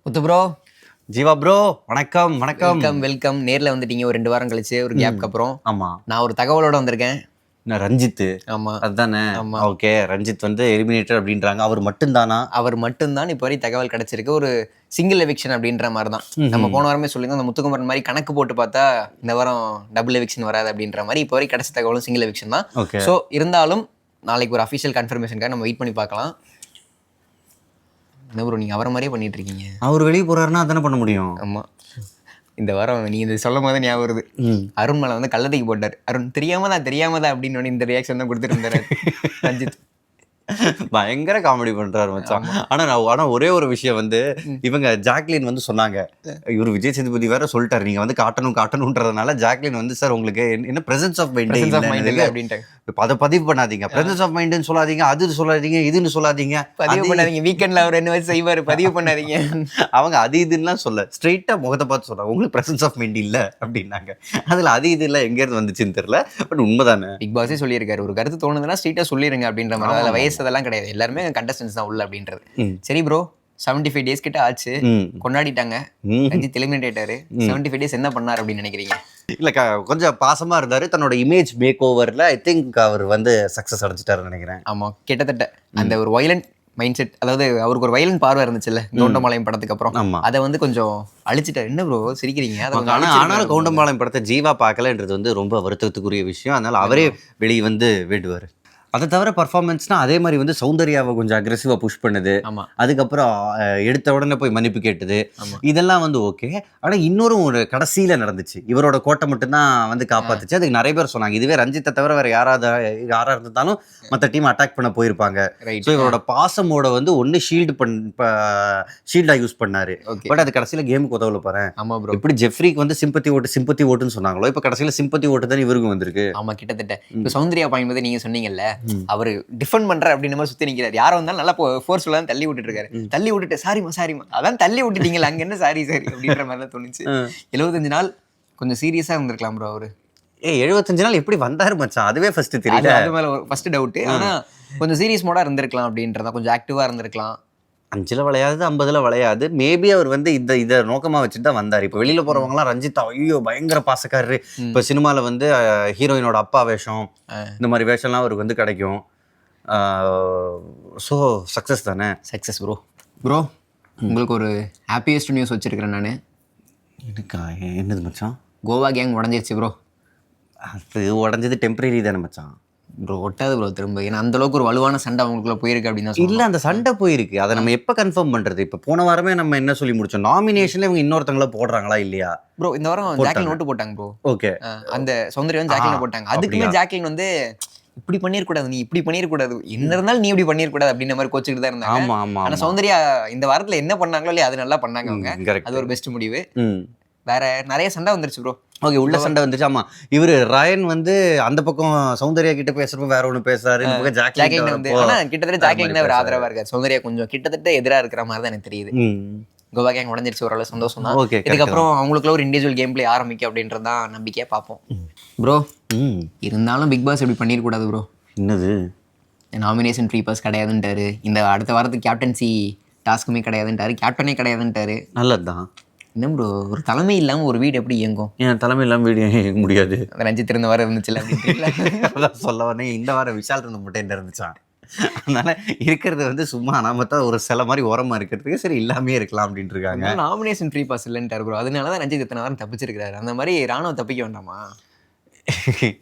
முத்து bro. Jeeva bro, வணக்கம் வணக்கம். Welcome welcome. நேர்ல வந்துட்டீங்க ஒரு 2 வாரம் கழிச்சு, ஒரு கேப்க்கு அப்புறம். ஆமா, நான் ஒரு தகவலோட வந்திருக்கேன். நான் ரஞ்சித். ஆமா அதுதானே? ஆமா. ஓகே, ரஞ்சித் வந்து எலிமினேட்டர் அப்படின்றாங்க. அவர் மட்டும்தானா? அவர் மட்டும்தான் இப்போ வரை தகவல் கிடைச்சிருக்கு. ஒரு சிங்கிள் எவிக்ஷன் அப்படின்ற மாதிரி தான். நம்ம போன வாரமே சொல்லியிருந்தோம், அந்த முத்துக்குமரன் மாதிரி கணக்கு போட்டு பார்த்தா இந்த வாரம் டபுள் எவிக்ஷன் வராது அப்படின்ற மாதிரி இப்போ வரை கிடைச்ச தகவலும் சிங்கிள் எவிக்ஷன் தான். ஓகே. ஸோ இருந்தாலும் நாளைக்கு ஒரு அஃபிஷியல் கன்ஃபர்மேஷனுக்காக நம்ம வெயிட் பண்ணி பார்க்கலாம். என்ன ப்ரோ நீங்கள் அவரை மாதிரியே பண்ணிட்டு இருக்கீங்க? அவர் வெளியே போறாருன்னா அதானே பண்ண முடியும். ஆமா, இந்த வாரம் நீ இது சொல்லும் போது ஞாபகம் வருது. அருண் மேல வந்து கள்ளத்துக்கு போட்டார். அருண் தெரியாமதான் அப்படின்னு இந்த ரியாக்ஷன் தான் கொடுத்துட்டு இருந்தாரு ரஞ்சித். பயங்கர காமெடி பண்றாரு மச்சான். ஆனா ஒரே ஒரு விஷயம் வந்து, இவங்க ஜாக்லின் வந்து சொன்னாங்க, இவர் விஜய் சேதுபதி வேற சொல்லிட்டாரு, நீங்க வந்து காட்டணும்ன்றதுனால ஜாக்லின் வந்து சார் உங்களுக்கு என்ன பிரசன்ஸ் ஆஃப் மைண்ட் இல்லை அப்படின்ட்டு அதை பதிவு பண்ணாதீங்க. பிரசன்ஸ் ஆஃப் மைண்ட்னு சொல்லாதீங்க, அது சொல்லாதீங்க, இதுன்னு சொல்லாதீங்க, பதிவு பண்ணாதீங்க. வீக்கெண்ட்ல அவர் என்ன வச்சு செய்வாரு, பதிவு பண்ணாதீங்க. அவங்க அது இதுலாம் சொல்ல, ஸ்ட்ரெயிட்டா முகத்தை பார்த்து சொல்றாங்க, உங்களுக்கு பிரசன்ஸ் ஆஃப் மைண்ட் இல்ல அப்படின்னாங்க. அதுல அது இது இல்ல எங்க இருந்து வந்துச்சுன்னு தெரியல. பட் உண்மைதானே, பிக் பாஸே சொல்லியிருக்காரு, ஒரு கருத்து தோணுதுன்னா ஸ்ட்ரெயிட்டா சொல்லிருங்க அப்படின்ற மாதிரி. அதில் வயசு அதெல்லாம் கிடையாது, எல்லாருமே கண்டஸ்டன்ஸ் தான் உள்ள அப்படின்றது. சரி ப்ரோ, 75 days கிட்ட ஆச்சு, கொண்டாடிட்டாங்க. ரஞ்சித் எலிமினேட் ஆயிட்டாரு. 75 days என்ன பண்ணார் அப்படின்னு நினைக்கிறீங்க? இல்ல கொஞ்சம் பாசமா இருந்தாரு. தன்னோட இமேஜ் மேக் ஓவர்ல ஐ திங்க் அவர் வந்து சக்சஸ் அடைஞ்சிட்டாருன்னு நினைக்கிறேன். ஆமா, கிட்டத்தட்ட அந்த ஒரு வயலண்ட் மைண்ட் செட், அதாவது அவருக்கு ஒரு வயலண்ட் பார்வை இருந்துச்சுல்ல கவுண்டம்பாளையம் படத்துக்கு அப்புறம், அதை வந்து கொஞ்சம் அழிச்சிட்டாரு. என்ன ப்ரோ சிரிக்கிறீங்க? ஆனாலும் கவுண்டம்பாளையம் படத்தை ஜீவா பார்க்கலன்றது வந்து ரொம்ப வருத்தத்துக்குரிய விஷயம். அதனால அவரே வெளியே வந்து வேண்டுவார். அதை தவிர பர்ஃபார்மன்ஸ்னா அதே மாதிரி வந்து சௌந்தர்யாவை கொஞ்சம் அக்ரெசிவாக புஷ் பண்ணுது. அதுக்கப்புறம் எடுத்த உடனே போய் மன்னிப்பு கேட்டது, இதெல்லாம் வந்து ஓகே. ஆனால் இன்னொரு ஒரு கடைசியில் நடந்துச்சு, இவரோட கோட்டை மட்டும்தான் வந்து காப்பாத்துச்சு. அதுக்கு நிறைய பேர் சொன்னாங்க, இதுவே ரஞ்சித்தை தவிர வேற யாராக இருந்தாலும் மற்ற டீம் அட்டாக் பண்ண போயிருப்பாங்க. ஸோ இவரோட பாசமோட வந்து ஒன்று ஷீல்டாக யூஸ் பண்ணாரு. பட் அது கடைசியில் கேமுக்கு உதவல பாரு. இப்படி ஜெஃப்ரிக்கு வந்து சிம்பத்தி ஓட்டுன்னு சொன்னாங்களோ, இப்போ கடைசியில் சிம்பத்தி ஓட்டு தான் இவருக்கும் வந்திருக்கு. ஆமா, கிட்டத்தட்ட இப்போ சௌந்தர்யா பாயிண்ட் வந்து நீங்க சொன்னீங்கல்ல, அவரு டிஃபெண்ட் பண்ற அப்படின்னு மாதிரி சுத்தி நிக்கிறாரு. யாரும் வந்தாலும் நல்லா ஃபோர்ஸ்ஃபுல்லா தள்ளி விட்டுட்டு இருக்காரு. தள்ளி விட்டுட்டு சாரிமா அதான் தள்ளி விட்டுட்டீங்களா, அங்க என்ன சாரி அப்படின்ற மாதிரி தான் தோணுச்சு. 75 நாள் கொஞ்சம் சீரியஸா இருந்திருக்கலாம் ப்ரோ அவரு. 75 நாள் எப்படி வந்தாரு மச்சான், அதுவே ஃபர்ஸ்ட் தெரியல. அது மேல ஃபர்ஸ்ட் டவுட். ஆனா கொஞ்சம் சீரியஸ் மோடா இருந்திருக்கலாம் அப்படின்றதா, கொஞ்சம் ஆக்டிவா இருந்திருக்கலாம். 5ல விளையாது, 50ல விளையாது. மேபி அவர் வந்து இதை நோக்கமா வச்சுட்டு தான் வந்தார். இப்போ வெளியில போறவங்கலாம் ரஞ்சித் ஐயோ பயங்கர பாசக்காரரு, இப்போ சினிமாவில் வந்து ஹீரோயினோட அப்பா வேஷம், இந்த மாதிரி வேஷம்லாம் அவருக்கு வந்து கிடைக்கும். ஸோ சக்ஸஸ் தானே. Success bro. உங்களுக்கு ஒரு ஹாப்பியஸ்ட் நியூஸ் வச்சிருக்கிறேன் நான். எனக்கா? என்னது மச்சான்? கோவா கேங் உடஞ்சிருச்சு ப்ரோ. அது உடஞ்சது டெம்பரரி தானே மச்சான். ப்ரோ ஒட்டாது ப்ரோ திரும்ப, ஏன்னா அந்த அளவுக்கு ஒரு வலுவான சண்டை அவங்களுக்குள்ள போயிருக்கு அப்படின்னு. இல்ல, அந்த சண்டை போயிருக்கு, அதை நம்ம எப்ப கன்ஃபார்ம் பண்றது? இப்ப போன வாரமே நம்ம என்ன சொல்லி முடிச்சோம், நாமினேஷன்ல இவங்க இன்னொருத்தங்கள போடுறாங்களா இல்லையா? ப்ரோ இந்த வாரம் ஜாக்லின் ஓட்டு போட்டாங்க ப்ரோ. ஓகே, அந்த சௌந்தர்யா ஜாக்லின் போட்டாங்க. அதுக்குமே ஜாக்லின் வந்து இப்படி பண்ணிருக்கூடாது, நீ இப்படி பண்ணிருக்கூடாது, என்ன இருந்தாலும் நீ இப்படி பண்ணிருக்கூடாது அப்படின்ற மாதிரி கோச்சுக்கிட்டு தான் இருந்தாங்க. ஆனா சௌந்தர்யா இந்த வாரத்துல என்ன பண்ணாங்களோ இல்லையா, அது நல்லா பண்ணாங்க அவங்க. அது ஒரு பெஸ்ட் முடிவு. வேற நிறைய சண்டை வந்துருச்சு ப்ரோ. ஓகே, உள்ள சண்டை வந்துச்சு. ஆமா, இவரு ரயன் வந்து அந்த பக்கம் சௌந்தர்யா கிட்ட பேசுறப்ப வேற ஒண்ணு பேசுறாரு, இந்த பக்கம் ஜாக்லின் வந்து. ஆனா கிட்டத்தட்ட ஜாக்லின் அவர் ஆதரவா இருக்காரு. சௌந்தர்யா கொஞ்சம் கிட்டத்தட்ட எதிரா இருக்கிற மாதிரி தான் எனக்கு தெரியுது. கோவா கேங் உடஞ்சிருச்சு, ஓரளவு சந்தோஷம் தான். இதுக்கப்புறம் அவங்களுக்குள்ள ஒரு இண்டிவிஜுவல் கேம் பிளே ஆரம்பிக்கும் அப்படின்றதான் நம்பிக்கையா பார்ப்போம் ப்ரோ. இருந்தாலும் பிக் பாஸ் எப்படி பண்ணிருக்கூடாது ப்ரோ. என்னது, நாமினேஷன் ஃப்ரீ பாஸ் கிடையாதுன்ட்டாரு. இந்த அடுத்த வாரத்துக்கு கேப்டன்சி டாஸ்க்குமே கிடையாதுன்ட்டாரு, கேப்டனே கிடையாதுன்ட்டாரு. நல்லதுதான். என்ன ப்ரோ, ஒரு தலைமை இல்லாம ஒரு வீடு எப்படி இயங்கும்? ஏன் தலைமை இல்லாம வீடு இயங்க முடியாது? ரஞ்சித் இருந்த வாரம் இருந்துச்சுல அப்படின்னு சொல்ல வரனே. இந்த வாரம் விஷால் இருந்த மட்டும் இருந்துச்சான். அதனால இருக்கிறது வந்து சும்மா நாமத்தான் ஒரு சில மாதிரி ஓரமா இருக்கிறதுக்கு சரி இல்லாமே இருக்கலாம் அப்படின்ட்டு இருக்காங்க. நாமினேஷன் ஃப்ரீ பாஸ் இல்லைன்ட்டாரு ப்ரோ. அதனாலதான் ரஞ்சித் இத்தனை வாரம் தப்பிச்சிருக்காரு. அந்த மாதிரி ராணுவம் தப்பிக்க வேண்டாமா?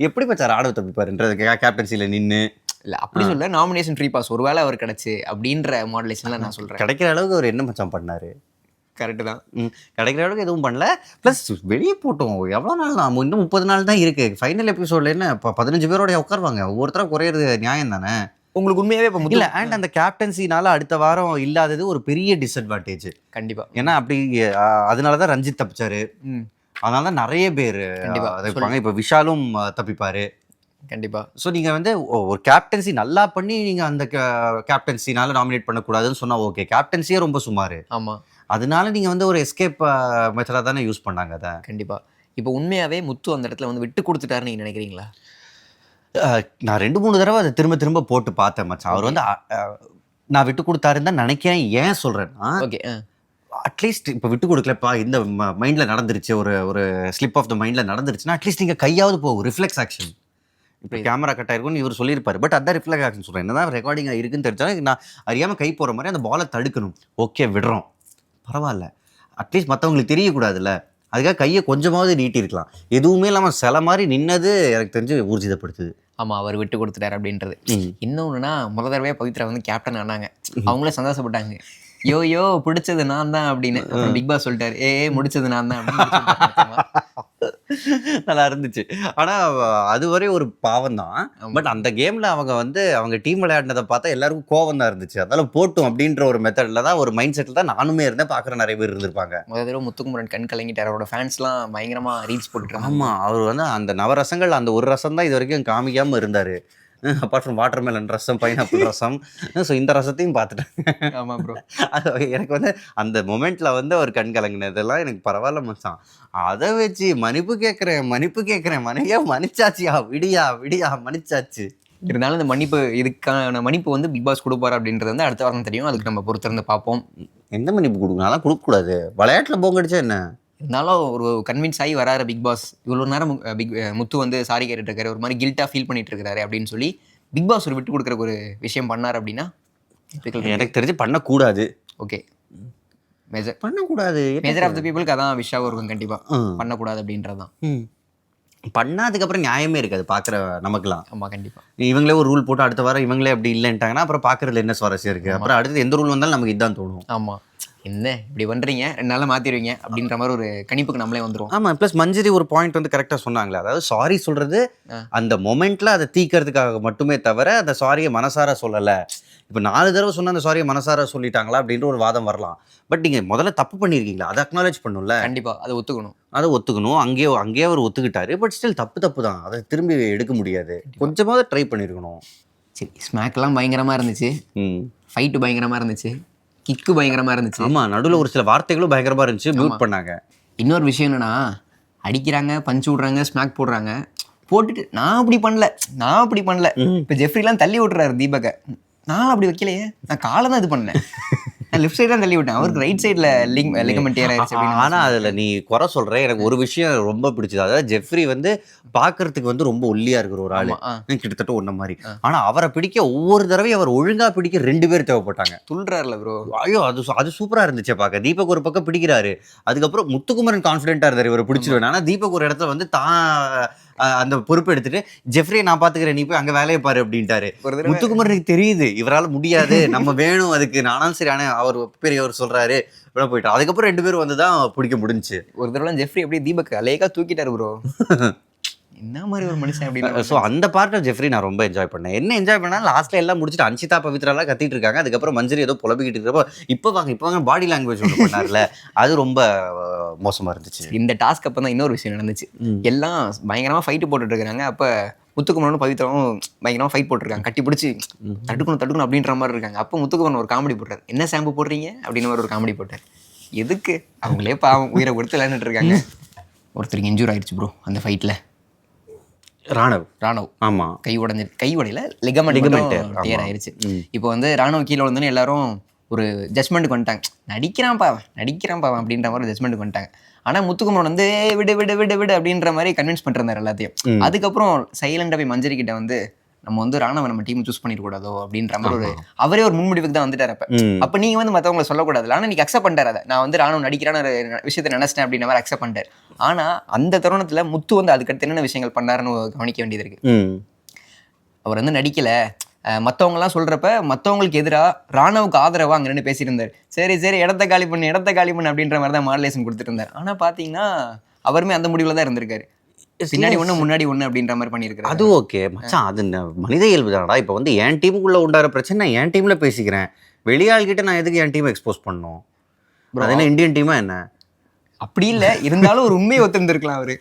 எப்படி பச்சா ராணுவம் தப்பிப்பாருன்றது கேப்டன்சில நின்று இல்ல அப்படி சொல்ல, நாமினேஷன் ஃப்ரீ பாஸ் ஒருவேளை அவர் கிடைச்சு அப்படின்ற மாடுலேஷன்ல நான் சொல்றேன். கிடைக்கிற அளவுக்கு அவர் என்ன மச்சான் பண்ணாரு? கரெக்டு தான். கிடைக்கிற அளவுக்கு எதுவும் பண்ணல. ப்ளஸ் வெளியே போட்டோம் எவ்வளோ நாள், நான் இன்னும் 30 நாள் தான் இருக்கு. ஃபைனல் எபிசோட்ல என்ன 15 பேரோட உட்காருவாங்க, ஒவ்வொருத்தரும் குறையிறது நியாயம் தானே? உங்களுக்கு உண்மையாவே இப்போ இல்லை, அண்ட் அந்த கேப்டன்சினால அடுத்த வாரம் இல்லாதது ஒரு பெரிய டிஸ்அட்வான்டேஜ். கண்டிப்பா. ஏன்னா அப்படி அதனால தான் ரஞ்சித் தப்பிச்சாரு. அதனால தான் நிறைய பேர் இருப்பாங்க. இப்போ விஷாலும் தப்பிப்பாரு கண்டிப்பா. ஸோ நீங்கள் வந்து ஒரு கேப்டன்சி நல்லா பண்ணி நீங்கள் அந்த கேப்டன்சினால நாமினேட் பண்ணக்கூடாதுன்னு சொன்னால் ஓகே. கேப்டன்சியே ரொம்ப சுமார். ஆமாம், அதனால நீங்கள் வந்து ஒரு எஸ்கேப் மெத்தடாக தானே யூஸ் பண்ணாங்க அதை. கண்டிப்பாக. இப்போ உண்மையாகவே முத்து அந்த இடத்துல வந்து விட்டு கொடுத்துட்டாருன்னு நீங்கள் நினைக்கிறீங்களா? நான் 2-3 தடவை அதை திரும்ப போட்டு பார்த்தேன் மச்சான். அவர் வந்து நான் விட்டு கொடுத்தாருன்னு தான் நினைக்கிறேன். ஏன் சொல்கிறேன்னா, ஓகே, அட்லீஸ்ட் இப்போ விட்டு கொடுக்கலப்பா, இந்த மைண்டில் நடந்துருச்சு, ஒரு ஒரு ஸ்லிப் ஆஃப் த மைண்டில் நடந்துருச்சுன்னா அட்லீஸ்ட் நீங்கள் கையாவது போகும், ரிஃப்ளெக்ஸ் ஆக்ஷன். இப்போ கேமரா கட் ஆயிருக்கும்னு இவர் சொல்லியிருப்பாரு, பட் அதான் ரிஃப்ளெக்ஸ் ஆக்ஷன் சொல்கிறேன். என்னதான் ரெக்கார்டிங் இருக்குன்னு தெரிஞ்சாலும் நான் அறியாமல் கை போகிற மாதிரி அந்த பாலை தடுக்கணும். ஓகே விடுறோம், பரவாயில்ல, அட்லீஸ்ட் மற்றவங்களுக்கு தெரியக்கூடாதுல்ல, அதுக்காக கையை கொஞ்சமாவது நீட்டிருக்கலாம். எதுவுமே இல்லாமல் சில மாதிரி நின்னது எனக்கு தெரிஞ்சு ஊர்ஜிதப்படுத்துது. ஆமாம், அவர் விட்டு கொடுத்துட்டார் அப்படின்றது. இன்னொன்றுனா முதல் தடவையாக பவித்ரா வந்து கேப்டன் ஆனாங்க, அவங்களே சந்தோஷப்பட்டாங்க. யோ பிடிச்சது நான் தான் அப்படின்னு. பிக் பாஸ் சொல்லிட்டாரு, முடிச்சது நான் தான் அப்படின்னு. நல்லா இருந்துச்சு. ஆனா அதுவரை ஒரு பாவம் தான். பட் அந்த கேம்ல அவங்க வந்து அவங்க டீம் விளையாடினதை பார்த்தா எல்லாருக்கும் கோவம் தான் இருந்துச்சு. அதனால போட்டும் அப்படின்ற ஒரு மெத்தட்ல தான், ஒரு மைண்ட் செட்ல தான் நானுமே இருந்தேன், பாக்குற நிறைய பேர் இருந்திருப்பாங்க. முதல் தடவை முத்துக்குமரன் கண் கலங்கிட்டார், அவரோட ஃபேன்ஸ்லாம் பயங்கரமா ரீல்ஸ் போட்டுருக்காங்க. ஆமா, அவர் வந்து அந்த நவரசங்கள் அந்த ஒரு ரசம் தான் இது வரைக்கும் காமிக்காம இருந்தாரு. Apart from watermelon rasam, pineapple rasam. So இந்த ரசத்தையும் பார்த்துட்டேன். ஆமாம் ப்ரோ. அது எனக்கு வந்து அந்த மொமெண்ட்ல வந்து அவர் கண் கலங்கினதெல்லாம் எனக்கு பரவாயில்ல மச்சான். அதை வச்சு மன்னிப்பு கேட்குறேன் மனையா, மன்னிச்சாச்சியா, விடியா மன்னிச்சாச்சு. இருந்தாலும் இந்த மன்னிப்பு, இதுக்கான மன்னிப்பு வந்து பிக் பாஸ் கொடுப்பாரு அப்படின்றது வந்து அடுத்த வாரம் தெரியும். அதுக்கு நம்ம பொறுத்திருந்து பார்ப்போம். எந்த மன்னிப்பு கொடுக்கணும், கொடுக்கக்கூடாது, விளையாட்டில் போங்கடிச்சா என்ன. இருந்தாலும் ஒரு கன்வின்ஸ் ஆகி வராரு பிக் பாஸ். இவ்வளோ நேரம் முத்து வந்து சாரி கேட்டுட்டு இருக்காரு, ஒரு மாதிரி கில்ட்டாக ஃபீல் பண்ணிட்டு இருக்காரு அப்படின்னு சொல்லி பிக் பாஸ் ஒரு விட்டு கொடுக்குற ஒரு விஷயம் பண்ணார் அப்படின்னா எனக்கு தெரிஞ்சு பண்ணக்கூடாது. ஓகே, பண்ணக்கூடாது. மேஜர் ஆஃப் த பீப்புளுக்கு அதான் விஷயம் இருக்கும், கண்டிப்பாக பண்ணக்கூடாது அப்படின்றது தான். பண்ணாதுக்கப்புறம் நியாயமே இருக்காது பார்க்குற நமக்குலாம். ஆமாம், கண்டிப்பாக. இவங்களே ஒரு ரூல் போட்டு அடுத்த வாரம் இவங்களே அப்படி இல்லைன்ட்டாங்கன்னா அப்புறம் பார்க்குறதுல என்ன சுவாரஸ்யம் இருக்குது? அப்புறம் அடுத்து எந்த ரூல் வந்தாலும் நமக்கு இதுதான் தோணும். ஆமாம், என்ன இப்படி பண்ணுறீங்க, 2 நாளில் மாற்றிடுவீங்க அப்படின்ற மாதிரி ஒரு கணிப்புக்கு நம்மளே வந்துடும். ஆமாம், ப்ளஸ் மஞ்சரி ஒரு பாயிண்ட் வந்து கரெக்டாக சொன்னாங்களே, அதாவது சாரி சொல்கிறது அந்த மொமெண்ட்டில் அதை தீக்கிறதுக்காக மட்டுமே தவிர அந்த சாரியை மனசார சொல்லலை. இப்போ 4 தடவை சொன்ன அந்த சாரியை மனசார சொல்லிட்டாங்களா அப்படின்ற ஒரு வாதம் வரலாம். பட் நீங்கள் முதல்ல தப்பு பண்ணியிருக்கீங்களா, அதை அக்னாலேஜ் பண்ணணும்ல. கண்டிப்பாக அதை ஒத்துக்கணும். அங்கேயே அவர் ஒத்துக்கிட்டாரு. பட் ஸ்டில் தப்பு தான், அதை திரும்பி எடுக்க முடியாது. கொஞ்சமாவது ட்ரை பண்ணியிருக்கணும். சரி, ஸ்மாக்லாம் பயங்கரமாக இருந்துச்சு, ஃபைட்டு பயங்கரமாக இருந்துச்சு, கிக்கு பயங்கரமாக இருந்துச்சு. ஆமாம், நடுவில் ஒரு சில வார்த்தைகளும் பயங்கரமாக இருந்துச்சு, மியூட் பண்ணாங்க. இன்னொரு விஷயம் என்னன்னா, அடிக்கிறாங்க, பஞ்சு விட்றாங்க, ஸ்மாக் போடுறாங்க, போட்டுட்டு நான் அப்படி பண்ணல. இப்போ ஜெஃப்ரிலாம் தள்ளி விட்டுறாரு தீபக்கை. நான் அப்படி வைக்கலையே, நான் காலை தான் இது பண்ணேன், நான் லெஃப்ட் சைடு தான் தள்ளி விட்டேன், அவருக்கு ரைட் சைடில் லிகமெண்ட் டேர் ஆயிடுச்சு. ஆனால் அதில் நீ குறை சொல்கிறேன், எனக்கு ஒரு விஷயம் ரொம்ப பிடிச்சது. அதாவது ஜெஃப்ரி வந்து பார்க்கறதுக்கு வந்து ரொம்ப ஒல்லியாக இருக்கிற ஒரு ஆள், கிட்டத்தட்ட ஒன்றை மாதிரி. ஆனால் அவரை பிடிக்க ஒவ்வொரு தடவையும் அவர் ஒழுங்காக பிடிக்க 2 பேர் தேவைப்பட்டாங்க. துள்ளுறாருல ப்ரோ. ஐயோ, அது சூப்பராக இருந்துச்சு பார்க்க. தீபக் ஒரு பக்கம் பிடிக்கிறாரு, அதுக்கப்புறம் முத்துக்குமரன் கான்ஃபிடென்ட்டாக இருந்தார் இவரை பிடிச்சிருவேன். ஆனால் தீபக் ஒரு இடத்துல வந்து அந்த பொறுப்பு எடுத்துட்டு ஜெஃப்ரியை நான் பாத்துக்கிறேன், நீ போய் அங்க வேலையை பாரு அப்படின்ட்டாரு. முத்துக்குமரனுக்கு தெரியுது இவரால் முடியாது, நம்ம வேணும் அதுக்கு. நானும் சரி, ஆனா அவர் பெரியவர் சொல்றாரு போயிட்டா. அதுக்கப்புறம் 2 பேரும் வந்துதான் பிடிக்க முடிஞ்சுச்சு. ஒரு தடவை ஜெஃப்ரி அப்படியே தீபக் அலேக்கா தூக்கிட்டாரு ப்ரோ. என்ன மாதிரி ஒரு மனுஷன் அப்படின்னு. ஸோ அந்த பார்ட் ஆஃப் ஜெஃப்ரி நான் ரொம்ப என்ஜாய் பண்ணேன். என்ன என்ஜாய் பண்ணா, லாஸ்ட்ல எல்லாம் முடிச்சுட்டு அன்ஷிதா பவித்ராலாம் கத்திட்டு இருக்காங்க, அதுக்கப்புறம் மஞ்சரி ஏதோ புலம்பிக்கிட்டு இருக்கிறப்போ இப்போ வாங்க பாடி லாங்குவேஜ் ஒன்று பண்ணார்ல, அது ரொம்ப மோசமா இருந்துச்சு. இந்த டாஸ்க் அப்போ தான் இன்னொரு விஷயம் நடந்துச்சு. எல்லாம் பயங்கரமா ஃபைட்டு போட்டுட்டு இருக்காங்க. அப்போ முத்துக்குமரனும் பவித்ராவும் பயங்கரமா ஃபைட் போட்டுருக்காங்க, கட்டி பிடிச்சி தடுக்கணும் அப்படின்ற மாதிரி இருக்காங்க. அப்போ முத்துக்குமரன் ஒரு காமெடி போட்டார், என்ன ஷாம்பு போடுறீங்க அப்படின்னு ஒரு காமெடி போட்டார். எதுக்கு, அவங்களே பாவம் உயிரை கொடுத்து விளையாண்டுட்டு இருக்காங்க. ஒருத்தருக்கு இன்ஜூர் ஆயிடுச்சு ப்ரோ அந்த ஃபைட்ல. ராணவ் ஆமா, கை உடையில லிகமெண்ட் டேர் ஆயிருச்சு. இப்போ வந்து ராணவ் கீழே வந்தோன்னு எல்லாரும் ஒரு ஜட்மெண்ட்டுக்கு வந்துட்டாங்க, நடிக்கிறான் பாவன் அப்படின்ற மாதிரி ஜட்மெண்ட்டுக்கு வந்துட்டாங்க. ஆனா முத்துக்குமரன் வந்து விடு அப்படின்ற மாதிரி கன்வின்ஸ் பண்ணிருந்தாரு எல்லாத்தையும். அதுக்கப்புறம் சைலண்டா போய் மஞ்சரி கிட்ட வந்து நம்ம வந்து ராணவ நம்ம டீம் சூஸ் பண்ணிடக்கூடாதோ அப்படின்ற மாதிரி அவரே ஒரு முன்முடிவுக்கு தான் வந்துட்டாரு. அப்ப நீங்க வந்து மற்றவங்களை சொல்லக்கூடாது. ஆனா நீங்க அக்செப்ட் பண்ணிட்டாரு, அதை நான் வந்து ராணுவ நடிக்கிறான விஷயத்தை நினைச்சிட்டேன் அப்படின்ற மாதிரி அக்செப்ட் பண்ணிட்டாரு. ஆனா அந்த தருணத்துல முத்து வந்து அதுக்கடுத்து என்னென்ன விஷயங்கள் பண்ணாருன்னு கவனிக்க வேண்டியது இருக்கு. அவர் வந்து நடிக்கல, மற்றவங்கலாம் சொல்றப்ப மற்றவங்களுக்கு எதிராக ராணுவுக்கு ஆதரவா அங்க நின்று பேசிட்டு இருந்தார். சரி இடத்த காலி பண்ணு அப்படின்ற மாதிரி தான் மாடலேஷன் கொடுத்துட்டு இருந்தார். ஆனா பாத்தீங்கன்னா அவருமே அந்த முடிவுல தான் இருந்திருக்காரு, பின்னாடி ஒண்ணு முன்னாடி ஒண்ணு அப்படின்ற மாதிரி பண்ணிருக்காரு. அது ஓகே மச்சான், அது மனித இயல்பு தானடா. இப்போ வந்து என் டீமுக்குள்ள உண்டார பிரச்சனை நான் என் டீம்ல பேசிக்கிறேன், வெளியாள் கிட்ட நான் எதுக்கு என் டீமை எக்ஸ்போஸ் பண்ணணும்? அது என்ன இந்தியன் டீமா என்ன? அப்படி இல்லை, இருந்தாலும் ஒரு உண்மையை ஒத்துருந்துருக்கலாம் அவரு.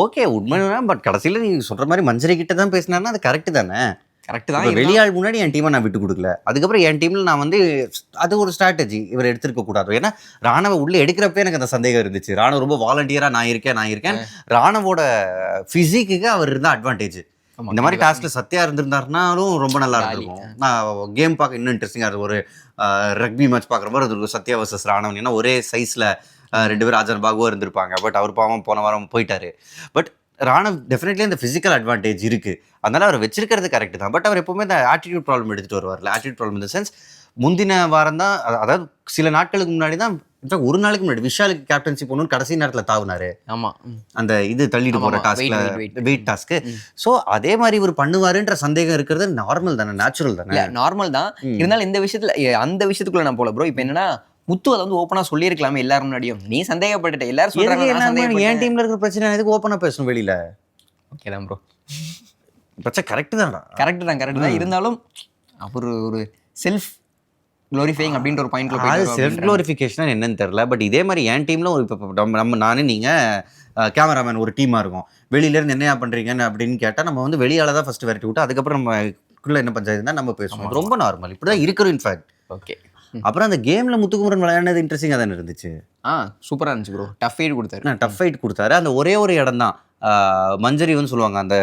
ஓகே உண்மைதான், பட் கடைசியில் நீங்க சொல்ற மாதிரி மஞ்சரி கிட்ட தான் பேசினாருன்னா அது கரெக்ட் தானே? கரெக்ட் தான். வெளியாள் முன்னாடி என் டீமை நான் விட்டு கொடுக்கல, அதுக்கப்புறம் என் டீம்ல நான் வந்து அது ஒரு ஸ்ட்ராட்டஜி இவர் எடுத்திருக்க கூடாது. ஏன்னா ராணுவ உள்ள எடுக்கிறப்ப எனக்கு அந்த சந்தேகம் இருந்துச்சு, ராணுவ ரொம்ப வாலண்டியரா நான் இருக்கேன். ராணுவோட பிசிக்கு அவர் இருந்தா அட்வான்டேஜ். இந்த மாதிரி டாஸ்க்ல சத்யா இருந்திருந்தாருனாலும் ரொம்ப நல்லா இருந்திருக்கும். நான் கேம் பார்க்க இன்னும் இன்ட்ரெஸ்டிங்காக இருக்கும். ஒரு ரக்பி மேட்ச் பார்க்குற மாதிரி அது சத்யா வர்சஸ் ராணவன். ஏன்னா ஒரே சைஸில் 2 பேரும் ஆஜன் பாகுவா இருந்திருப்பாங்க. பட் அவர் பாவம் போன வாரம் போயிட்டாரு. பட் ராணவ் டெஃபினெட்லி அந்த ஃபிசிக்கல் அட்வான்டேஜ் இருக்குது, அதனால அவர் வச்சிருக்கிறது கரெக்ட் தான். பட் அவர் எப்பவுமே இந்த ஆட்டிடியூட் ப்ராப்ளம் எடுத்துகிட்டு வருவார்ல. ஆட்டிடியூட் ப்ராப்ளம் இந்த சென்ஸ் முந்தின வாரம் தான், அதாவது சில நாட்களுக்கு முன்னாடி தான், ஒரு நாளைக்கு முன்னாடி விஷாலுக்கு கேப்டன்சி போகணும்னு கடைசி நேரத்தில் தாவுனாரு. ஆமாம், அந்த இது தள்ளிட்டு போகிற டாஸ்க்ல வெயிட் டாஸ்க்கு. ஸோ அதே மாதிரி இவர் பண்ணுவாருன்ற சந்தேகம் இருக்கிறது நார்மல் தானே, நேச்சுரல் தானே. நார்மல் தான். இருந்தாலும் இந்த விஷயத்துல அந்த விஷயத்துக்குள்ள நான் போல ப்ரோ. இப்போ என்னன்னா முத்து அதை வந்து ஓப்பனா சொல்லியிருக்கலாமே எல்லாரும் முன்னாடியும். நீ சந்தேகப்பட்டுட்ட, எல்லாரும் சொல்றாங்க. என் டீம்ல இருக்கிற பிரச்சனை எதுக்கு ஓப்பனா பேசணும் வெளியில? ஓகே தான் ப்ரோ, பிரச்சனை கரெக்ட் தான். கரெக்ட் தான். இருந்தாலும் அவர் ஒரு செல்ஃப் க்ளோரிஃபைங் அப்படின்ற ஒரு பாயிண்ட்ல போய் செல்ஃப் க்ளோரிஃபிகேஷன் என்னன்னு தெரியல. பட் இதே மாதிரி என் டீம்ல ஒரு இப்போ நம்ம நானே நீங்கள் கேமராமேன் ஒரு டீமாக இருக்கும். வெளியிலேருந்து என்னையா பண்ணுறீங்கன்னு அப்படின்னு கேட்டால் நம்ம வந்து வெளியால் தான் ஃபஸ்ட்டு விரட்டி விட்டு அதுக்கப்புறம் நம்மக்குள்ளே என்ன பஞ்சாயத்து தான் நம்ம பேசுவோம். ரொம்ப நார்மல், இப்படி தான் இருக்கிறோம் இன்ஃபேக்ட். ஓகே. அப்புறம் அந்த கேமில் முத்துக்குமரன் விளையாடுனது இன்ட்ரெஸ்டிங்காக தானே இருந்துச்சு. சூப்பராக இருந்துச்சு ப்ரோ. டஃப் ஃபைட் கொடுத்தாரு. டஃப் ஃபைட் கொடுத்தாரு. அந்த ஒரே ஒரு இடம் தான் மஞ்சரி வந்து சொல்லுவாங்க. அந்த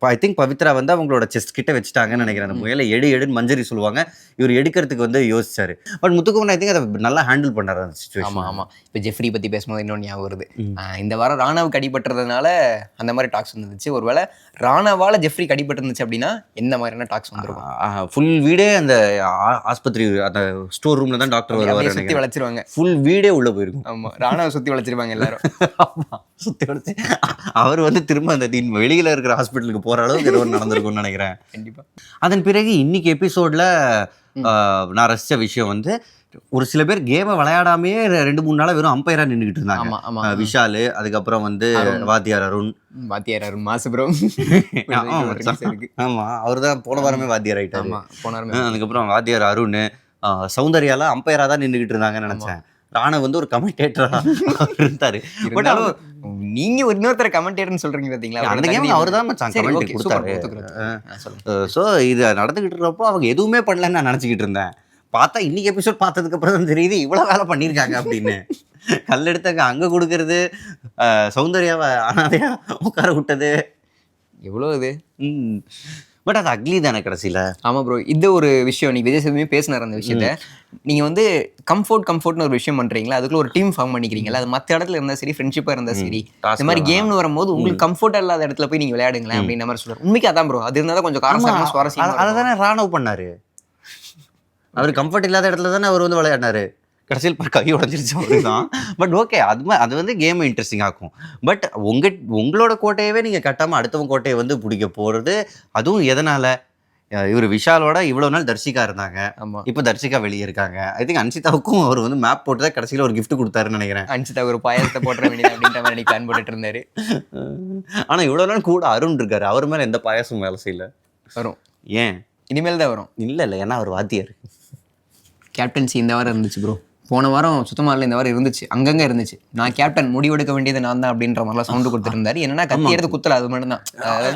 ஐ திங்க் பவித்ரா வந்து அவங்களோட செஸ்ட் கிட்ட வச்சுட்டாங்கன்னு நினைக்கிறேன். அந்த முயலை எடுன்னு மஞ்சரி சொல்லுவாங்க. இவர் எடுக்கிறதுக்கு வந்து யோசிச்சாரு. பட் முத்துக்குமரன் ஐ திங்க் அதை நல்லா ஹேண்டில் பண்ணாரு அந்த சிச்சுவேஷன். ஆமாம். இப்போ ஜெஃப்ரி பற்றி பேசும்போது இன்னொன்று ஞாபகம் வருது. இந்த வாரம் ராணாவுக்கு அடிபட்டுறதுனால அந்த மாதிரி டாக்ஸ் வந்துருச்சு. ஒருவேளை ராணாவால் ஜெஃப்ரி அடிபட்டுருந்துச்சு அப்படின்னா எந்த மாதிரியான டாக்ஸ் வந்துருக்கும்? ஃபுல் வீடே அந்த ஆஸ்பத்திரி அந்த ஸ்டோர் ரூம்ல தான் டாக்டர் வருவாரு. சுற்றி வளைச்சிருவாங்க. ஃபுல் வீடே உள்ள போயிருக்கும். ஆமாம், ராணாவை சுற்றி வளைச்சிருப்பாங்க எல்லாரும். ஆமாம், சுற்றி வளைச்சு அவர் வந்து திரும்ப அந்த வெளியில இருக்கிற ஹாஸ்பிட்டலுக்கு போற அளவுக்கு ஏதோ நடந்திருக்கும்னு நினைக்கிறேன். கண்டிப்பா. அதன் பிறகு இன்னைக்கு எபிசோட்ல நான் ரசிச்ச விஷயம் வந்து, ஒரு சில பேர் கேமை விளையாடாமே 2-3 நாளா வெறும் அம்பையரா நின்றுகிட்டு இருந்தாங்க. விஷாலு, அதுக்கப்புறம் வந்து வாத்தியார் அருண். மாசு ப்ரோ. ஆமா, அவர் தான் போன வாரமே வாத்தியார் ஆயிட்டாரு. அதுக்கப்புறம் வாத்தியார் அருண், சௌந்தர்யால அம்பையரா தான் நின்றுகிட்டு இருந்தாங்கன்னு நினைச்சேன். ராணவ் வந்து ஒரு கமெண்டேட்டரா இருந்தாரு. பட் நீங்க இன்னொருத்தர கமெண்டேட்டர்னு சொல்றீங்க பாத்தீங்களா? அந்த கேம் அவர் தான் கமெண்ட் கொடுத்தாரு. ஸோ இது நடந்துகிட்டு இருக்கிறப்போ அவங்க எதுவுமே பண்ணலன்னு நான் நினச்சிக்கிட்டு இருந்தேன். பார்த்தா இன்னைக்கு எபிசோட் பார்த்ததுக்கு அப்புறம் தான் தெரியுது இவ்வளோ வேலை பண்ணியிருக்காங்க அப்படின்னு. கல் எடுத்தாங்க அங்கே கொடுக்கறது, சௌந்தர்யாவை அனாதையா உட்கார விட்டது, எவ்வளோ இது. பட் அது அக்லி தானே கடைசியில். ஆமாம் ப்ரோ, இது ஒரு விஷயம். நீங்கள் விஜய் சேதுமே பேசினார் அந்த விஷயத்த. நீங்கள் வந்து கம்ஃபர்ட்னு ஒரு விஷயம் பண்ணுறீங்களா, அதுக்குள்ள ஒரு டீம் ஃபார்ம் பண்ணிக்கிறீங்களா. அது மற்ற இடத்துல இருந்தால் சரி, ஃப்ரெண்ட்ஷிப்பாக இருந்தால் சரி, இந்த மாதிரி கேம்னு வரும்போது உங்களுக்கு கம்ஃபர்ட் இல்லாத இடத்துல போய் நீங்கள் விளையாடுங்களேன் அப்படின்ற மாதிரி சொல்லுவார். உண்மைக்கு அதான் ப்ரோ, அது இருந்தால் தான் கொஞ்சம் காரசாரமாக சுவாரஸ்யம். அதை தானே ராணவ் பண்ணார். அவர் கம்ஃபர்ட் இல்லாத இடத்துல தானே அவர் வந்து விளையாடினாரு. கடைசியில் கை உடஞ்சிருச்சு அப்படிதான். பட் ஓகே, அது வந்து கேமை இன்ட்ரெஸ்டிங் ஆக்கும். பட் உங்களோட கோட்டையவே நீங்கள் கட்டாமல் அடுத்தவங்க கோட்டையை வந்து பிடிக்க போகிறது, அதுவும் எதனால்? இவர் விஷாலோட இவ்வளோ நாள் தர்ஷிகா இருந்தாங்க. இப்போ தர்ஷிகா வெளியே இருக்காங்க. ஐ திங்க் அன்சிதாவுக்கும் அவர் வந்து மேப் போட்டு தான் கடைசியில் ஒரு கிஃப்ட் கொடுத்தாருன்னு நினைக்கிறேன். அன்சிதா ஒரு பாயசத்தை போட்டுற வேண்டியது அப்படின்ற மாதிரி பிளான் போட்டுட்டு இருந்தாரு. ஆனால் இவ்வளோ நாள் கூட அருண் இருக்காரு. அவர் மேலே எந்த பாயசமும் வேலை செய்யல. வரும். ஏன்? இனிமேல் தான் வரும். இல்லை, ஏன்னா அவர் வாத்தியார். கேப்டன்சி இந்த வாரம் இருந்துச்சு ப்ரோ. போன வாரம் சுத்தமாக இல்லை, இந்த வாரம் இருந்துச்சு, அங்கங்கே இருந்துச்சு. நான் கேப்டன், முடிவெடுக்க வேண்டியது நான் தான் அப்படின்ற மாதிரிலாம் சவுண்டு கொடுத்துட்டு இருந்தாரு. என்னன்னா கத்தி எடுத்து குத்தல, அது மட்டும் தான்.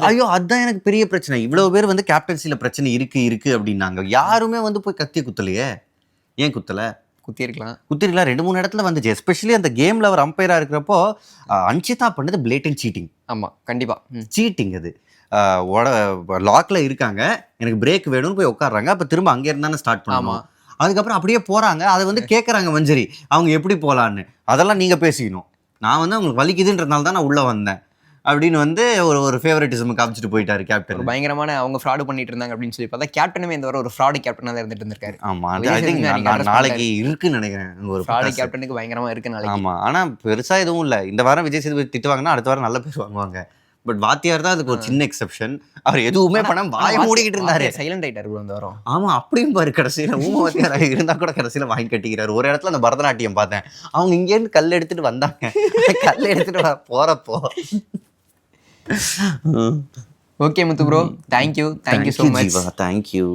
ஐயோ, அதுதான் எனக்கு பெரிய பிரச்சனை. இவ்வளவு பேர் வந்து கேப்டன்சில பிரச்சனை இருக்கு அப்படின்னாங்க. யாருமே வந்து போய் கத்தி குத்தலையே. ஏன் குத்தல? குத்திருக்கலாம். 2-3 இடத்துல வந்துச்சு. எஸ்பெஷலி அந்த கேம்ல அவர் அம்பையரா இருக்கிறப்போ அன்சிதா பண்ணது பிளேட்டன்ட் சீட்டிங். ஆமா, கண்டிப்பா சீட்டிங். அது லாக்ல இருக்காங்க, எனக்கு பிரேக் வேணும்னு போய் உட்காடுறாங்க. அப்ப திரும்ப அங்கே இருந்தானே ஸ்டார்ட் பண்ணுமா. அதுக்கப்புறம் அப்படியே போகிறாங்க. அதை வந்து கேட்குறாங்க மஞ்சரி, அவங்க எப்படி போகலான்னு. அதெல்லாம் நீங்கள் பேசிக்கணும். நான் வந்து அவங்களுக்கு வலிக்குதுன்றதுனால தான் நான் உள்ளே வந்தேன் அப்படின்னு வந்து ஒரு ஃபேவரட்டிசம் காமிச்சிட்டு போயிட்டாரு கேப்டன். பயங்கரமான அவங்க ஃப்ராடு பண்ணிட்டு இருந்தாங்க அப்படின்னு சொல்லி பார்த்தா கேப்டனுமே இந்த ஒரு ஃப்ராடு கேப்டனாக தான் இருந்துட்டு இருந்திருக்காரு. ஆமாம், ஐ திங்க் நாளைக்கு இருக்குன்னு நினைக்கிறேன். ஒரு ஃப்ராடு கேப்டனுக்கு பயங்கரமாக இருக்கு நாளைக்கு. ஆமாம், ஆனால் பெருசாக எதுவும் இல்லை. இந்த வாரம் விஜய் சேதுபதி திட்டுவாங்கன்னா அடுத்த வாரம் நல்ல பேர் வாங்குவாங்க. பட் வாத்தியார் தான் அதுக்கு ஒரு சின்ன எக்ஸெப்ஷன். அவர் எதுவுமே பண்ண வாய மூடிக்கிட்டு இருந்தாரு. சைலண்ட் ஆயிட்டாரு அந்த வாரம். ஆமா, அப்படியும் பாரு. கடைசியில ஊம வாத்தியார் இருந்தா கூட கடைசியில வாங்கி கட்டிக்கிறாரு. ஒரு இடத்துல அந்த பரதநாட்டியம் பார்த்தேன். அவங்க இங்கேருந்து கல் எடுத்துட்டு வந்தாங்க. கல் எடுத்துட்டு போறப்போ. Okay Muthu bro, thank you so much. Thank you.